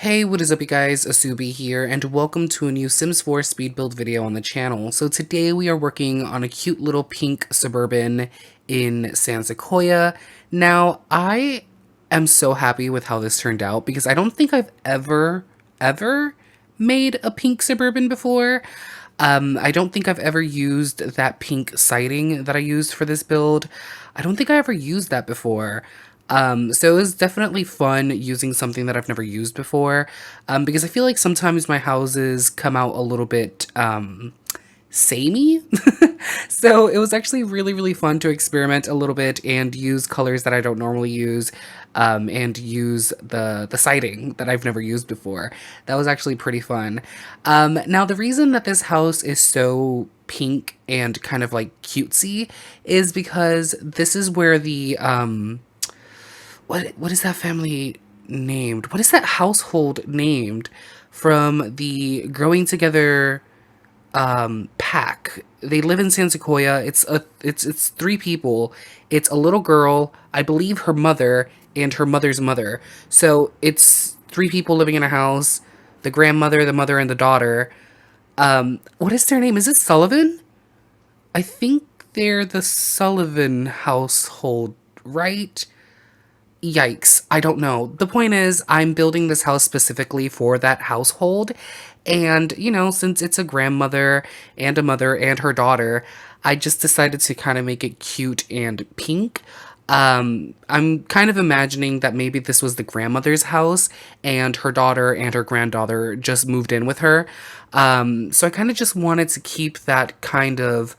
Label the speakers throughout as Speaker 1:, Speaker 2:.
Speaker 1: Hey, what is up you guys, Asoobie here, and welcome to a new Sims 4 speed build video on the channel. So today we are working on a cute little pink Suburban in San Sequoia. Now, I am so happy with how this turned out because I don't think I've ever made a pink Suburban before. I don't think I've ever used that pink siding that I used for this build. I don't think I ever used that before. So it was definitely fun using something that I've never used before, because I feel like sometimes my houses come out a little bit, samey. So it was actually really fun to experiment a little bit and use colors that I don't normally use, and use the siding that I've never used before. That was actually pretty fun. Now the reason that this house is so pink and kind of like cutesy is because this is where the what is that family named? What is that household named from the Growing Together pack? They live in San Sequoia. It's three people. It's a little girl, I believe her mother, and her mother's mother. So it's three people living in a house, the grandmother, the mother, and the daughter. What is their name? Is it Sullivan? I think they're the Sullivan household, right? Yikes, I don't know. The point is, I'm building this house specifically for that household. And, you know, since it's a grandmother and a mother and her daughter, I just decided to kind of make it cute and pink. I'm kind of imagining that maybe this was the grandmother's house and her daughter and her granddaughter just moved in with her. So I kind of just wanted to keep that kind of,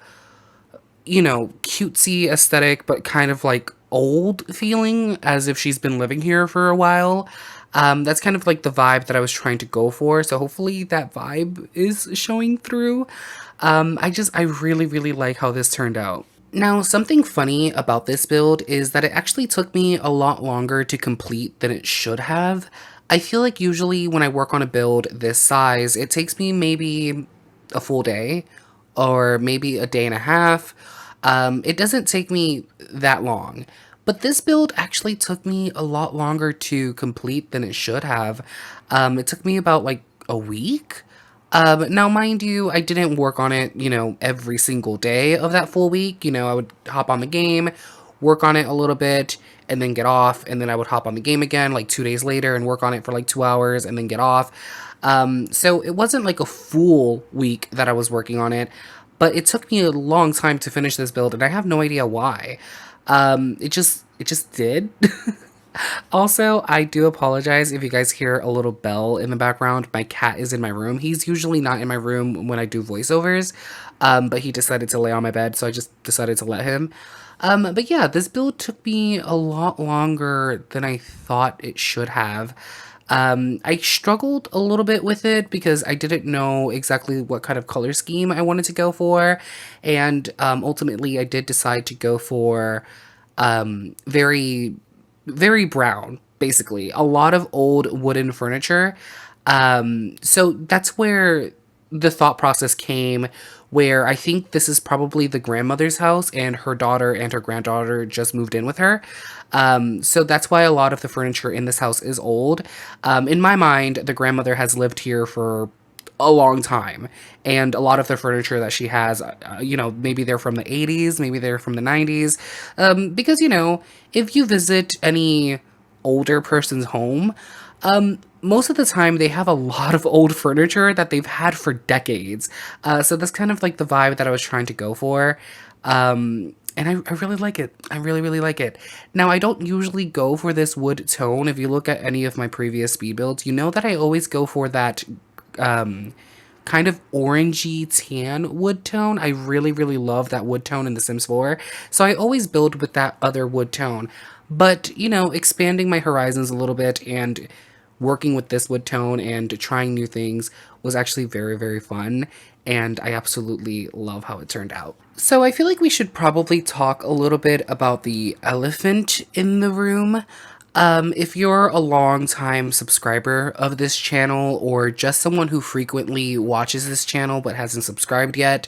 Speaker 1: you know, cutesy aesthetic, but kind of like old feeling as if she's been living here for a while. That's kind of like the vibe that I was trying to go for. So hopefully that vibe is showing through. I really like how this turned out. Now, something funny about this build is that it actually took me a lot longer to complete than it should have. I feel like usually when I work on a build this size, it takes me maybe a full day or maybe a day and a half. It doesn't take me that long. But this build actually took me a lot longer to complete than it should have. It took me about like a week. Now, mind you, I didn't work on it, you know, every single day of that full week. You know, I would hop on the game, work on it a little bit, and then get off. And then I would hop on the game again like 2 days later and work on it for like 2 hours and then get off. So it wasn't like a full week that I was working on it, but it took me a long time to finish this build, and I have no idea why. It just did. Also, I do apologize if you guys hear a little bell in the background. My cat is in my room. He's usually not in my room when I do voiceovers, but he decided to lay on my bed, so I just decided to let him. But yeah, this build took me a lot longer than I thought it should have. I struggled a little bit with it because I didn't know exactly what kind of color scheme I wanted to go for, and ultimately I did decide to go for very brown, basically. A lot of old wooden furniture. So that's where the thought process came, where I think this is probably the grandmother's house and her daughter and her granddaughter just moved in with her. So that's why a lot of the furniture in this house is old. In my mind, the grandmother has lived here for a long time, and a lot of the furniture that she has, you know, maybe they're from the 80s, maybe they're from the 90s, because, you know, if you visit any older person's home, most of the time they have a lot of old furniture that they've had for decades. So that's kind of like the vibe that I was trying to go for. And I really like it. I really like it. Now, I don't usually go for this wood tone. If you look at any of my previous speed builds, you know that I always go for that kind of orangey tan wood tone. I really love that wood tone in The Sims 4. So I always build with that other wood tone. But, you know, expanding my horizons a little bit and working with this wood tone and trying new things was actually very fun, and I absolutely love how it turned out. So I feel like we should probably talk a little bit about the elephant in the room. If you're a long-time subscriber of this channel, or just someone who frequently watches this channel but hasn't subscribed yet,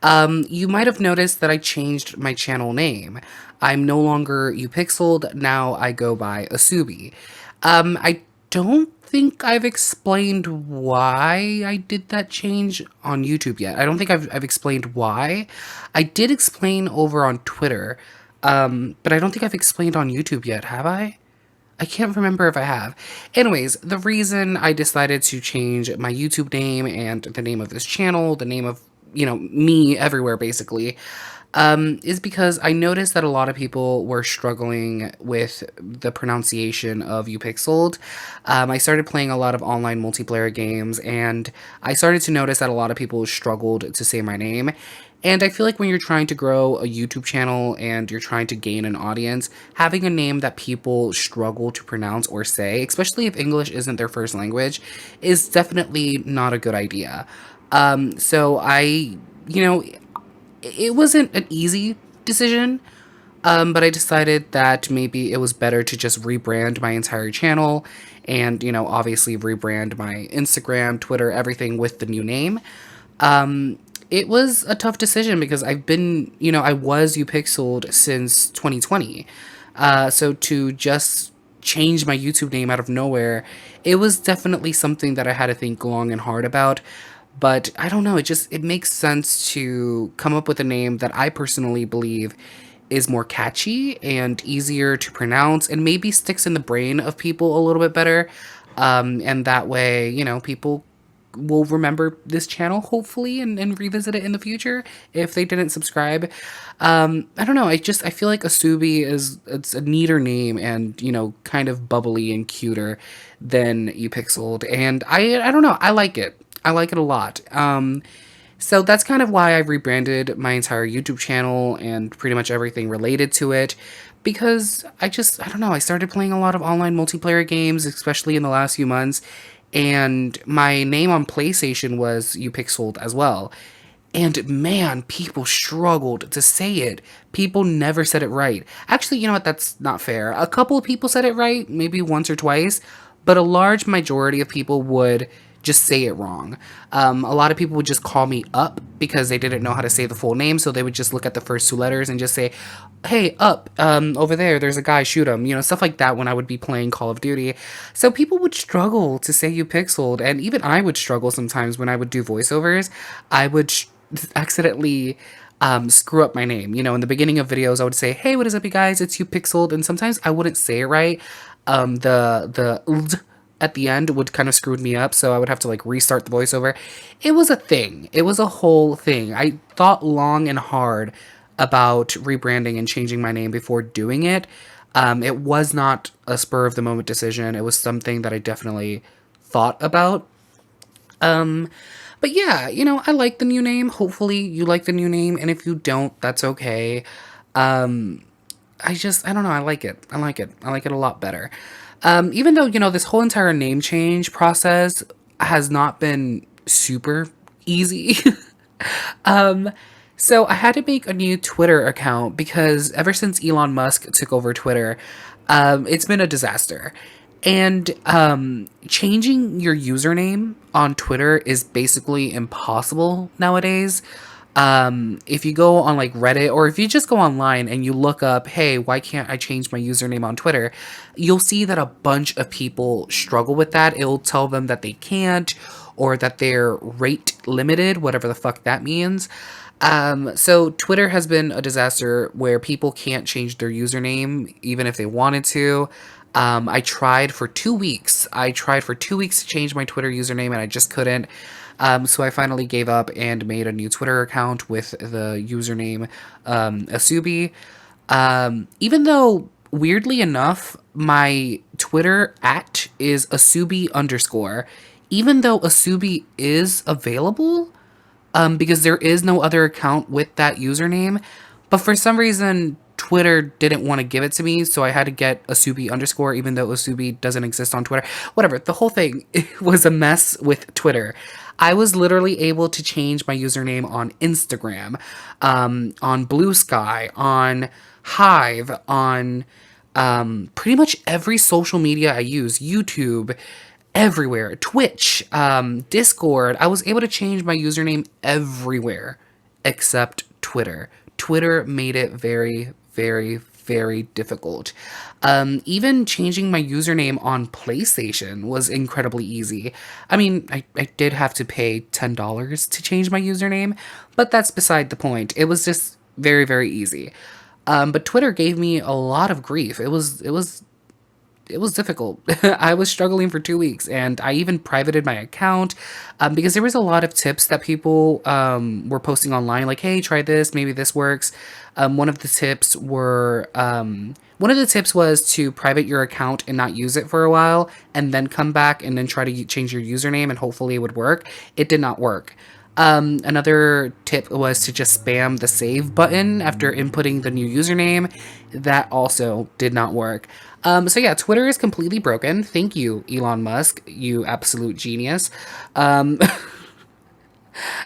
Speaker 1: you might have noticed that I changed my channel name. I'm no longer Upixeled, now I go by Asoobie. I don't think I've explained why I did that change on YouTube yet. I don't think I've explained why. I did explain over on Twitter, but I don't think I've explained on YouTube yet, have I? I can't remember if I have. Anyways, the reason I decided to change my YouTube name and the name of this channel, the name of, me everywhere basically, is because I noticed that a lot of people were struggling with the pronunciation of Upixeled. I started playing a lot of online multiplayer games, and I started to notice that a lot of people struggled to say my name. And I feel like when you're trying to grow a YouTube channel and you're trying to gain an audience, having a name that people struggle to pronounce or say, especially if English isn't their first language, is definitely not a good idea. So it wasn't an easy decision, but I decided that maybe it was better to just rebrand my entire channel and, obviously rebrand my Instagram, Twitter, everything with the new name. It was a tough decision because I was Upixeled since 2020. So to just change my YouTube name out of nowhere, it was definitely something that I had to think long and hard about. But I don't know, it makes sense to come up with a name that I personally believe is more catchy and easier to pronounce and maybe sticks in the brain of people a little bit better. And that way, people will remember this channel hopefully and revisit it in the future if they didn't subscribe. I don't know. I feel like Asoobie it's a neater name and, kind of bubbly and cuter than Upixeled. And I don't know. I like it. I like it a lot. So that's kind of why I rebranded my entire YouTube channel and pretty much everything related to it. Because I don't know, I started playing a lot of online multiplayer games, especially in the last few months. And my name on PlayStation was Upixeled as well. And man, people struggled to say it. People never said it right. Actually, you know what? That's not fair. A couple of people said it right, maybe once or twice, but a large majority of people would just say it wrong. A lot of people would just call me Up because they didn't know how to say the full name, so they would just look at the first two letters and just say, "Hey, Up, over there's a guy, shoot him," stuff like that when I would be playing Call of Duty. So people would struggle to say Upixeled, and even I would struggle sometimes when I would do voiceovers. I would accidentally screw up my name. In the beginning of videos, I would say, "Hey, what is up, you guys? It's Upixeled," and sometimes I wouldn't say it right. The at the end would kind of screwed me up, so I would have to restart the voiceover. It was a thing. It was a whole thing. I thought long and hard about rebranding and changing my name before doing it. It was not a spur of the moment decision. It was something that I definitely thought about. But yeah, I like the new name. Hopefully you like the new name, and if you don't, that's okay. I don't know, I like it. I like it. I like it a lot better. Even though, this whole entire name change process has not been super easy. So I had to make a new Twitter account because ever since Elon Musk took over Twitter, it's been a disaster. And changing your username on Twitter is basically impossible nowadays. If you go on Reddit, or if you just go online and you look up, "Hey, why can't I change my username on Twitter?" You'll see that a bunch of people struggle with that. It'll tell them that they can't, or that they're rate limited, whatever the fuck that means. So Twitter has been a disaster where people can't change their username even if they wanted to. I tried for 2 weeks. To change my Twitter username, and I just couldn't. So I finally gave up and made a new Twitter account with the username Asoobie. Even though, weirdly enough, my Twitter @ is Asoobie_. Even though Asoobie is available, because there is no other account with that username, but for some reason Twitter didn't want to give it to me, so I had to get Asoobie_, even though Asoobie doesn't exist on Twitter. Whatever, the whole thing was a mess with Twitter. I was literally able to change my username on Instagram, on Blue Sky, on Hive, on pretty much every social media I use, YouTube, everywhere, Twitch, Discord. I was able to change my username everywhere except Twitter. Twitter made it very, very, very difficult. Even changing my username on PlayStation was incredibly easy. I mean, I did have to pay $10 to change my username, but that's beside the point. It was just very, very easy. But Twitter gave me a lot of grief. It was difficult. I was struggling for 2 weeks, and I even privated my account because there was a lot of tips that people were posting online, like, "Hey, try this. Maybe this works." One of the tips was to private your account and not use it for a while, and then come back and then try to change your username, and hopefully it would work. It did not work. Another tip was to just spam the save button after inputting the new username. That also did not work. So yeah, Twitter is completely broken. Thank you, Elon Musk, you absolute genius. Um,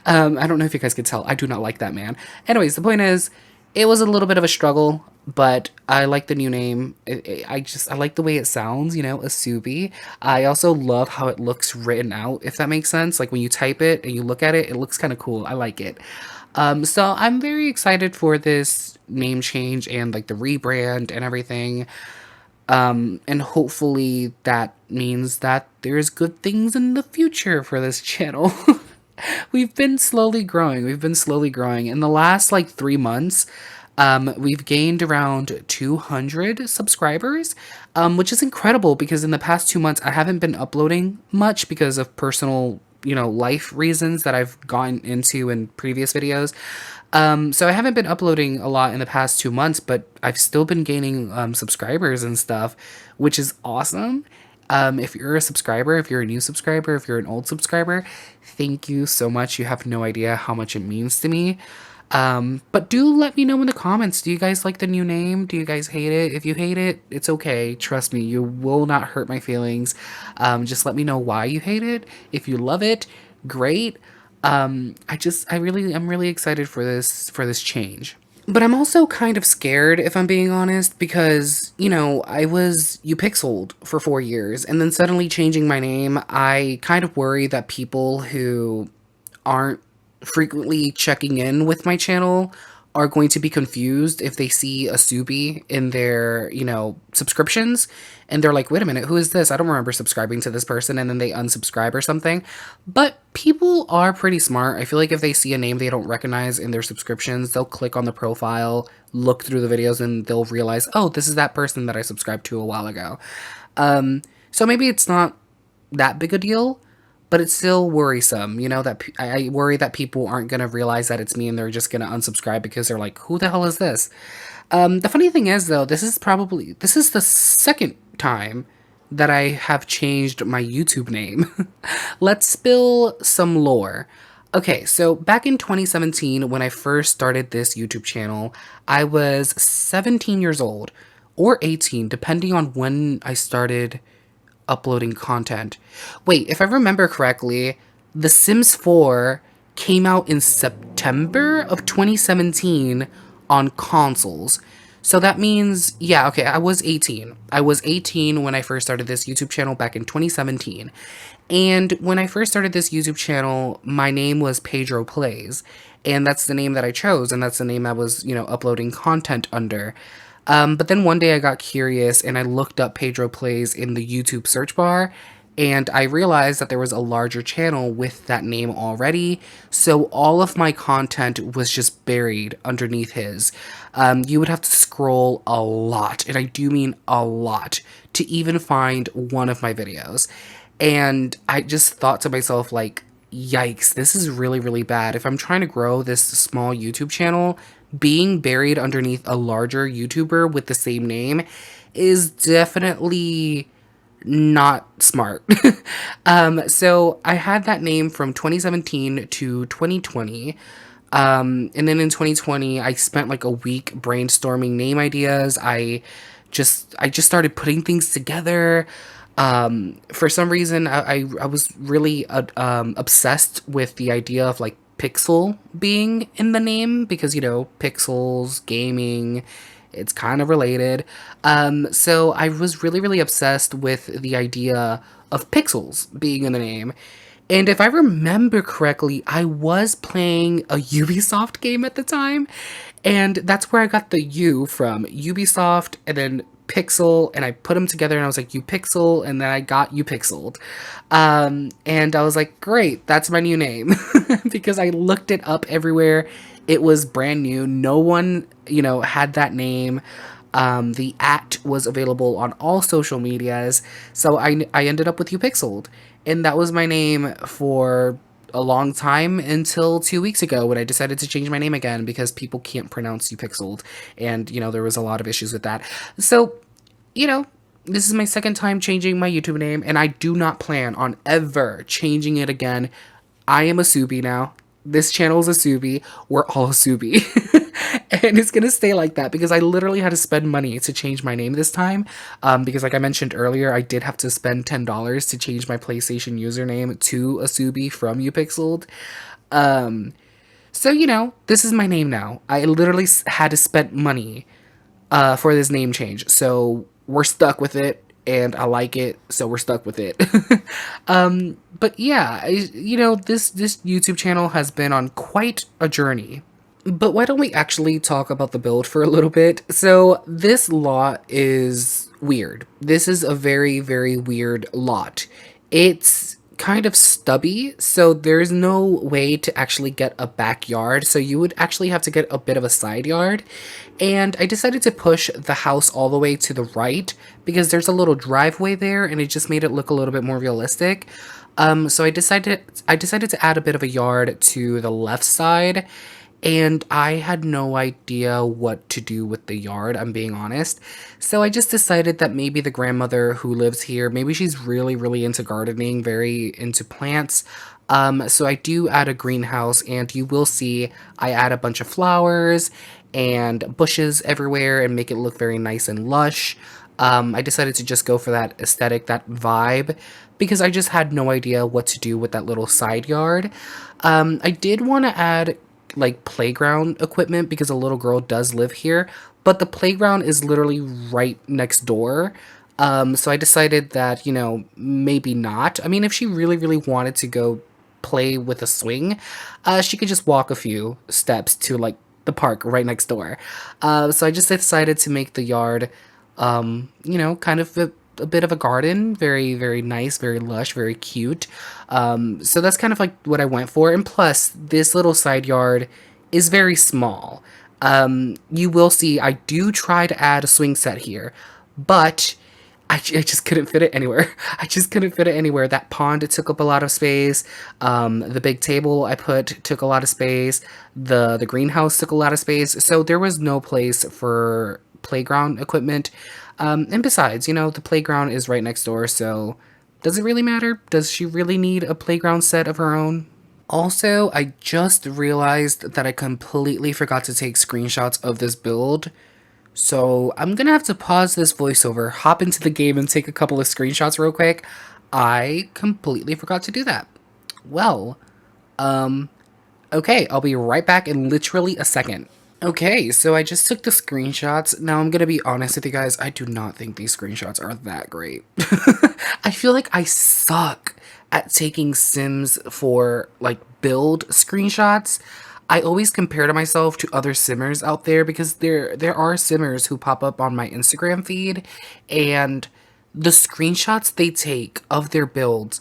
Speaker 1: I don't know if you guys could tell. I do not like that man. Anyways, the point is, it was a little bit of a struggle, but I like the new name. I like the way it sounds, Asoobie. I also love how it looks written out, if that makes sense. Like when you type it and you look at it, it looks kind of cool. I like it. So I'm very excited for this name change and like the rebrand and everything. And hopefully that means that there's good things in the future for this channel. We've been slowly growing. We've been slowly growing. In the last like 3 months, we've gained around 200 subscribers, which is incredible because in the past 2 months, I haven't been uploading much because of personal, life reasons that I've gone into in previous videos. So I haven't been uploading a lot in the past 2 months, but I've still been gaining subscribers and stuff, which is awesome. If you're a subscriber, if you're a new subscriber, if you're an old subscriber, thank you so much. You have no idea how much it means to me. But do let me know in the comments. Do you guys like the new name? Do you guys hate it? If you hate it, it's okay. Trust me, you will not hurt my feelings. Just let me know why you hate it. If you love it, great. I'm really excited for this change. But I'm also kind of scared, if I'm being honest, because, I was Upixeled for 4 years, and then suddenly changing my name, I kind of worry that people who aren't frequently checking in with my channel are going to be confused if they see Asoobie in their, subscriptions, and they're like, wait a minute, who is this? I don't remember subscribing to this person, and then they unsubscribe or something. But people are pretty smart. I feel like if they see a name they don't recognize in their subscriptions, they'll click on the profile, look through the videos, and they'll realize, oh, this is that person that I subscribed to a while ago. So maybe it's not that big a deal, but it's still worrisome, that I worry that people aren't going to realize that it's me and they're just going to unsubscribe because they're like, who the hell is this? The funny thing is, though, this is the second time that I have changed my YouTube name. Let's spill some lore. Okay, so back in 2017, when I first started this YouTube channel, I was 17 years old, or 18, depending on when I started uploading content. Wait, if I remember correctly, The Sims 4 came out in September of 2017 on consoles. So that means, yeah, okay, I was 18. I was 18 when I first started this YouTube channel back in 2017. And when I first started this YouTube channel, my name was Pedro Plays. And that's the name that I chose, and that's the name I was, uploading content under. But then one day I got curious and I looked up Pedro Plays in the YouTube search bar, and I realized that there was a larger channel with that name already, so all of my content was just buried underneath his. You would have to scroll a lot, and I do mean a lot, to even find one of my videos. And I just thought to myself, like, yikes, this is really, really bad. If I'm trying to grow this small YouTube channel, being buried underneath a larger YouTuber with the same name is definitely not smart. So I had that name from 2017 to 2020. And then in 2020, I spent like a week brainstorming name ideas. I just started putting things together. For some reason, I was really obsessed with the idea of like Pixel being in the name because, pixels, gaming, it's kind of related. So I was really, really obsessed with the idea of pixels being in the name. And if I remember correctly, I was playing a Ubisoft game at the time. And that's where I got the U from Ubisoft and then Pixel. And I put them together and I was like, Upixel. And then I got Upixeled. And I was like, great, that's my new name. Because I looked it up everywhere. It was brand new. No one, had that name. The @ was available on all social medias, so I ended up with Upixeled, and that was my name for a long time until 2 weeks ago when I decided to change my name again because people can't pronounce Upixeled, and there was a lot of issues with that. So, you know, this is my second time changing my YouTube name, and I do not plan on ever changing it again. I am Asoobie now. This channel is Asoobie. We're all Asoobie. And it's gonna stay like that because I literally had to spend money to change my name this time. Because like I mentioned earlier, I did have to spend $10 to change my PlayStation username to Asoobie from Upixeled. So this is my name now. I literally had to spend money for this name change. So we're stuck with it, and I like it, so we're stuck with it. But yeah, this YouTube channel has been on quite a journey. But why don't we actually talk about the build for a little bit? So this lot is weird. This is a very, very weird lot. It's kind of stubby, so there's no way to actually get a backyard. So you would actually have to get a bit of a side yard. And I decided to push the house all the way to the right because there's a little driveway there and it just made it look a little bit more realistic. So I decided to add a bit of a yard to the left side, and I had no idea what to do with the yard, I'm being honest. So I just decided that maybe the grandmother who lives here, maybe she's really, really into gardening, very into plants. So I do add a greenhouse, and you will see I add a bunch of flowers and bushes everywhere and make it look very nice and lush. I decided to just go for that aesthetic, that vibe, because I just had no idea what to do with that little side yard. I did want to add like playground equipment because a little girl does live here, but the playground is literally right next door. So I decided that, maybe not. I mean, if she really, really wanted to go play with a swing, she could just walk a few steps to like the park right next door. So I just decided to make the yard, kind of a bit of a garden, very, very nice, very lush, very cute. So that's kind of like what I went for. And plus, this little side yard is very small. You will see I do try to add a swing set here, but I just couldn't fit it anywhere. I just couldn't fit it anywhere. That pond, it took up a lot of space. The big table I put took a lot of space. The greenhouse took a lot of space. So there was no place for playground equipment. And besides, the playground is right next door, so does it really matter? Does she really need a playground set of her own? Also, I just realized that I completely forgot to take screenshots of this build. So I'm gonna have to pause this voiceover, hop into the game, and take a couple of screenshots real quick. I completely forgot to do that. Well, okay, I'll be right back in literally a second. Okay, so I just took the screenshots. Now I'm gonna be honest with you guys, I do not think these screenshots are that great. I feel like I suck at taking Sims for like build screenshots. I always compare to myself to other simmers out there because there are simmers who pop up on my Instagram feed, and the screenshots they take of their builds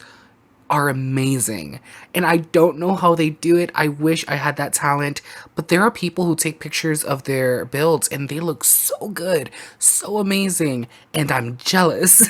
Speaker 1: are amazing. And I don't know how they do it. I wish I had that talent. But there are people who take pictures of their builds and they look so good, so amazing. And I'm jealous.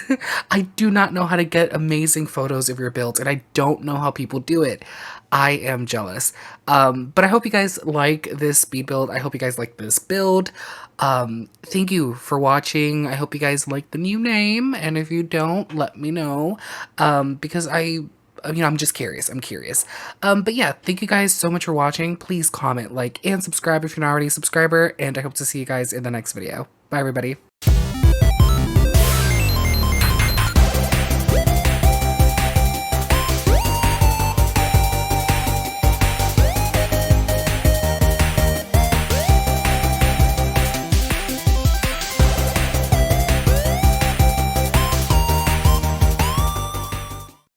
Speaker 1: I do not know how to get amazing photos of your builds, and I don't know how people do it. I am jealous. But I hope you guys like this speed build. I hope you guys like this build. Thank you for watching. I hope you guys like the new name. And if you don't, let me know. Because I'm just curious. I'm curious. But yeah, thank you guys so much for watching. Please comment, like, and subscribe if you're not already a subscriber. And I hope to see you guys in the next video. Bye, everybody.